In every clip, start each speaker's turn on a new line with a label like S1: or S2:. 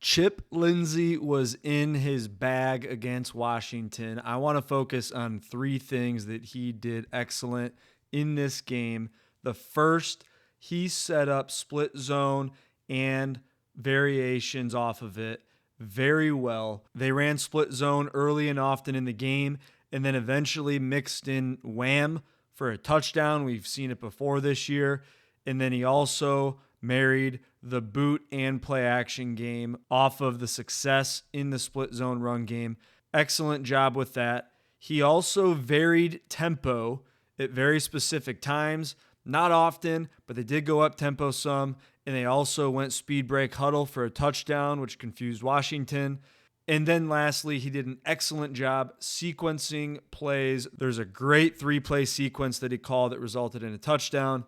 S1: Chip Lindsey was in his bag against Washington. I want to focus on three things that he did excellent in this game. The first, he set up split zone and variations off of it very well. They ran split zone early and often in the game, and then eventually mixed in wham for a touchdown. We've seen it before this year. And then he also married the boot and play action game off of the success in the split zone run game. Excellent job with that. He also varied tempo at very specific times. Not often, but they did go up tempo some. And they also went speed break huddle for a touchdown, which confused Washington. And then lastly, he did an excellent job sequencing plays. There's a great 3-play sequence that he called that resulted in a touchdown.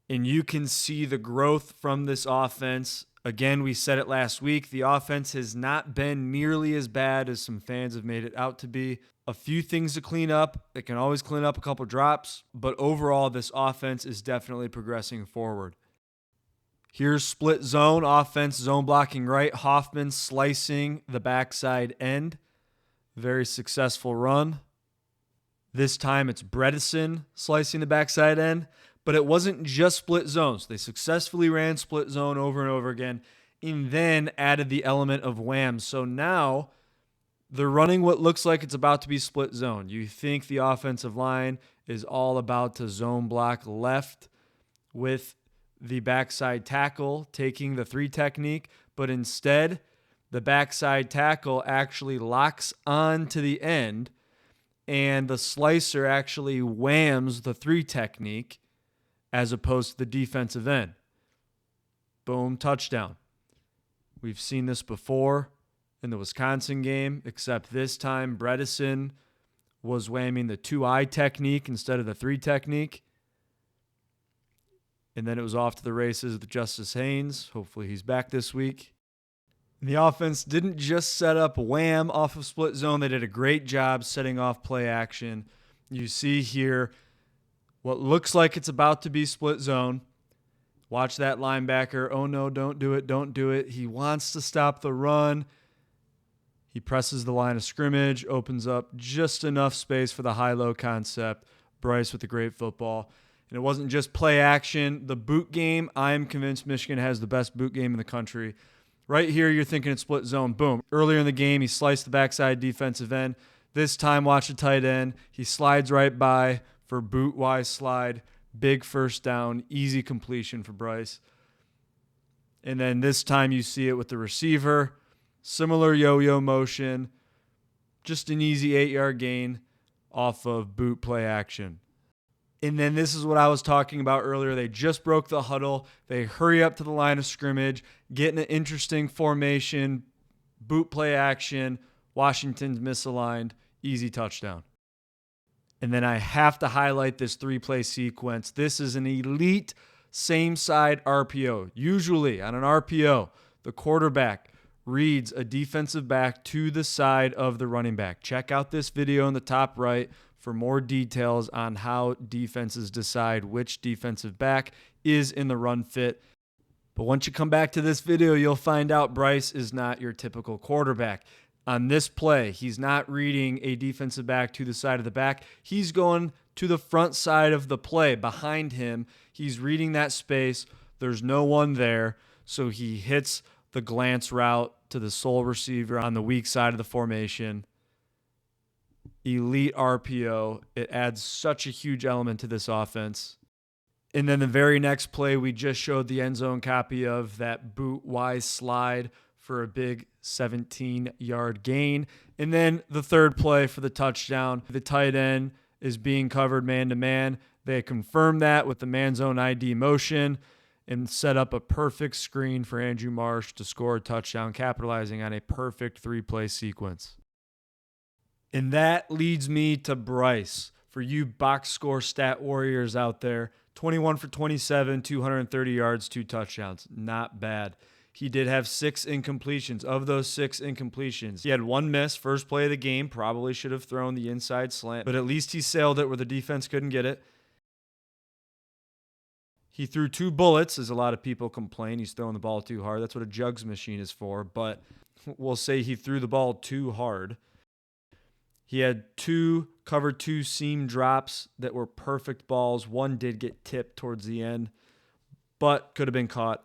S1: And you can see the growth from this offense. Again, we said it last week. The offense has not been nearly as bad as some fans have made it out to be. A few things to clean up. They can always clean up a couple drops. But overall, this offense is definitely progressing forward. Here's split zone offense, zone blocking right. Hoffman slicing the backside end. Very successful run. This time it's Bredesen slicing the backside end. But it wasn't just split zones. They successfully ran split zone over and over again and then added the element of wham. So now they're running what looks like it's about to be split zone. You think the offensive line is all about to zone block left with the backside tackle taking the 3 technique, but instead the backside tackle actually locks on to the end and the slicer actually whams the 3 technique as opposed to the defensive end. Boom, touchdown. We've seen this before in the Wisconsin game, except this time Bredesen was whamming the 2-eye technique instead of the 3 technique. And then it was off to the races with Justice Haynes. Hopefully he's back this week. And the offense didn't just set up wham off of split zone. They did a great job setting off play action. You see here what looks like it's about to be split zone. Watch that linebacker. Oh no, don't do it, don't do it. He wants to stop the run. He presses the line of scrimmage, opens up just enough space for the high-low concept. Bryce with a great football. And it wasn't just play action. The boot game, I am convinced Michigan has the best boot game in the country. Right here, you're thinking it's split zone. Boom. Earlier in the game, he sliced the backside defensive end. This time, watch the tight end. He slides right by for boot-wise slide. Big first down. Easy completion for Bryce. And then this time, you see it with the receiver. Similar yo-yo motion. Just an easy 8-yard gain off of boot play action. And then this is what I was talking about earlier. They just broke the huddle. They hurry up to the line of scrimmage, get in an interesting formation, boot play action. Washington's misaligned. Easy touchdown. And then I have to highlight this 3-play sequence. This is an elite same-side RPO. Usually on an RPO, the quarterback reads a defensive back to the side of the running back. Check out this video in the top right for more details on how defenses decide which defensive back is in the run fit. But once you come back to this video, you'll find out Bryce is not your typical quarterback. On this play, he's not reading a defensive back to the side of the back. He's going to the front side of the play behind him. He's reading that space. There's no one there, so he hits the glance route to the sole receiver on the weak side of the formation. Elite RPO. It adds such a huge element to this offense. And then the very next play, we just showed the end zone copy of that boot-wise slide for a big 17-yard gain. And then the third play for the touchdown. The tight end is being covered man-to-man. They confirmed that with the man-zone ID motion and set up a perfect screen for Andrew Marsh to score a touchdown, capitalizing on a perfect 3-play sequence. And that leads me to Bryce. For you box score stat warriors out there, 21 for 27, 230 yards, 2 touchdowns. Not bad. He did have 6 incompletions. Of those 6 incompletions, he had 1 miss, first play of the game. Probably should have thrown the inside slant, but at least he sailed it where the defense couldn't get it. He threw 2 bullets, as a lot of people complain. He's throwing the ball too hard. That's what a jugs machine is for, but we'll say he threw the ball too hard. He had 2 cover 2 seam drops that were perfect balls. One did get tipped towards the end, but could have been caught.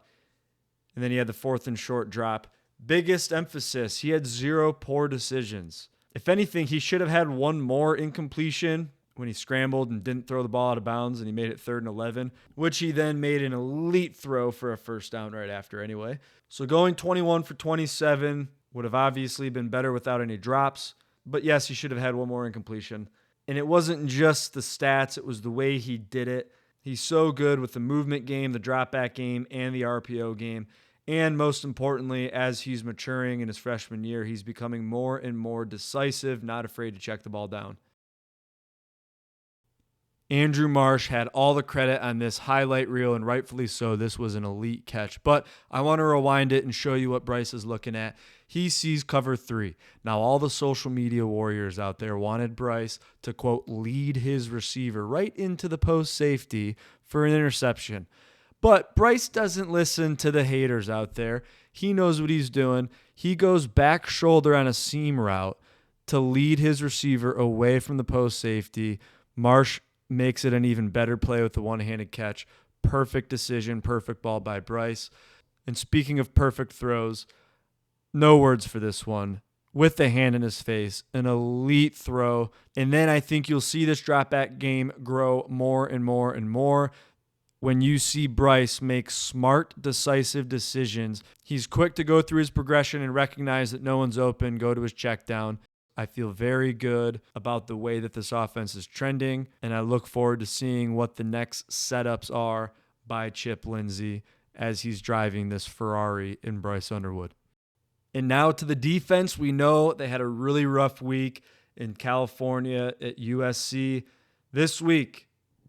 S1: And then he had the 4th and short drop. Biggest emphasis, he had 0 poor decisions. If anything, he should have had 1 more incompletion when he scrambled and didn't throw the ball out of bounds, and he made it 3rd and 11, which he then made an elite throw for a first down right after anyway. So going 21 for 27 would have obviously been better without any drops. But yes, he should have had 1 more incompletion. And it wasn't just the stats, it was the way he did it. He's so good with the movement game, the drop back game, and the RPO game. And most importantly, as he's maturing in his freshman year, he's becoming more and more decisive, not afraid to check the ball down. Andrew Marsh had all the credit on this highlight reel, and rightfully so. This was an elite catch. But I want to rewind it and show you what Bryce is looking at. He sees cover 3. Now, all the social media warriors out there wanted Bryce to, quote, lead his receiver right into the post safety for an interception. But Bryce doesn't listen to the haters out there. He knows what he's doing. He goes back shoulder on a seam route to lead his receiver away from the post safety. Marsh makes it an even better play with the one-handed catch. Perfect decision, perfect ball by Bryce. And speaking of perfect throws, no words for this one. With the hand in his face, an elite throw. And then I think you'll see this drop back game grow more and more and more. When you see Bryce make smart, decisive decisions, he's quick to go through his progression and recognize that no one's open, go to his check down. I feel very good about the way that this offense is trending, and I look forward to seeing what the next setups are by Chip Lindsey as he's driving this Ferrari in Bryce Underwood. And now to the defense. We know they had a really rough week in California at USC. This week,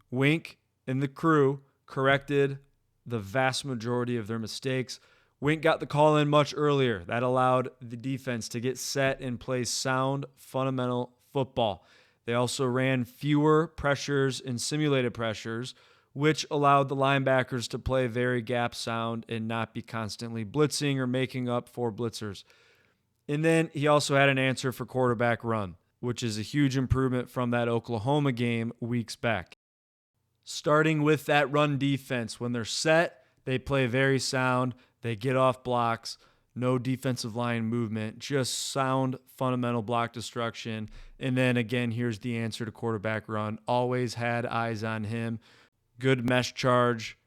S1: Wink and the crew corrected the vast majority of their mistakes. Wink got the call in much earlier. That allowed the defense to get set and play sound, fundamental football. They also ran fewer pressures and simulated pressures, which allowed the linebackers to play very gap sound and not be constantly blitzing or making up for blitzers. And then he also had an answer for quarterback run, which is a huge improvement from that Oklahoma game weeks back. Starting with that run defense, when they're set, they play very sound. They get off blocks, no defensive line movement, just sound fundamental block destruction. And then again, here's the answer to quarterback run. Always had eyes on him. Good mesh charge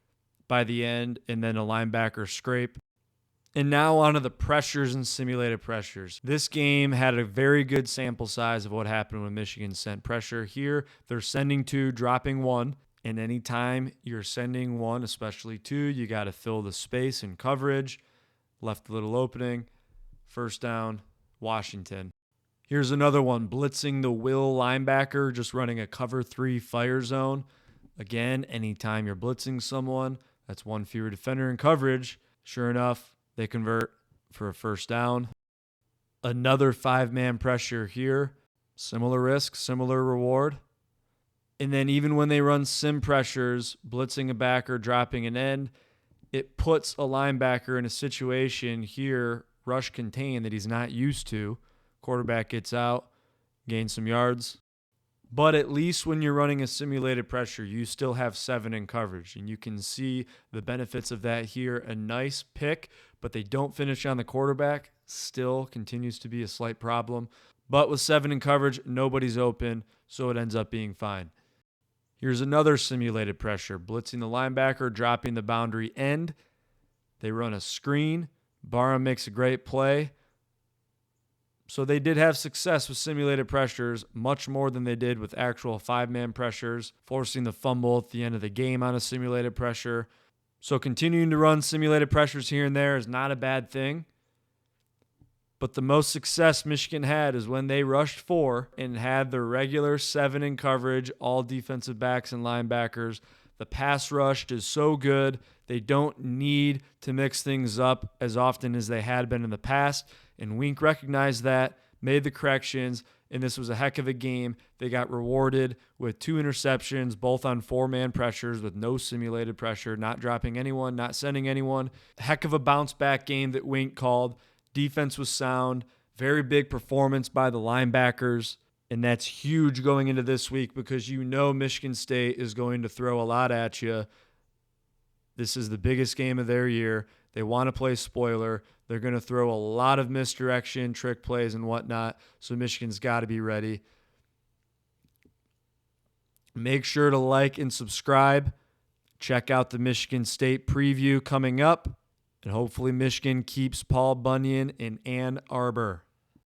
S1: by the end, and then a linebacker scrape. And now onto the pressures and simulated pressures. This game had a very good sample size of what happened when Michigan sent pressure. Here, they're sending 2, dropping 1. And anytime you're sending 1, especially 2, you got to fill the space and coverage. Left a little opening. First down, Washington. Here's another one, blitzing the will linebacker, just running a cover 3 fire zone. Again, anytime you're blitzing someone, that's 1 fewer defender in coverage. Sure enough, they convert for a first down. Another 5-man pressure here. Similar risk, similar reward. And then even when they run sim pressures, blitzing a backer, dropping an end, it puts a linebacker in a situation here, rush contain, that he's not used to. Quarterback gets out, gains some yards. But at least when you're running a simulated pressure, you still have 7 in coverage. And you can see the benefits of that here. A nice pick, but they don't finish on the quarterback. Still continues to be a slight problem. But with 7 in coverage, nobody's open, so it ends up being fine. Here's another simulated pressure, blitzing the linebacker, dropping the boundary end. They run a screen. Barham makes a great play. So they did have success with simulated pressures, much more than they did with actual 5-man pressures, forcing the fumble at the end of the game on a simulated pressure. So continuing to run simulated pressures here and there is not a bad thing. But the most success Michigan had is when they rushed 4 and had the regular 7 in coverage, all defensive backs and linebackers. The pass rush is so good, they don't need to mix things up as often as they had been in the past. And Wink recognized that, made the corrections, and this was a heck of a game. They got rewarded with 2 interceptions, both on 4-man pressures with no simulated pressure, not dropping anyone, not sending anyone. Heck of a bounce-back game that Wink called. Defense was sound. Very big performance by the linebackers. And that's huge going into this week because you know Michigan State is going to throw a lot at you. This is the biggest game of their year. They want to play spoiler. They're going to throw a lot of misdirection, trick plays, and whatnot. So Michigan's got to be ready. Make sure to like and subscribe. Check out the Michigan State preview coming up. And hopefully Michigan keeps Paul Bunyan in Ann Arbor.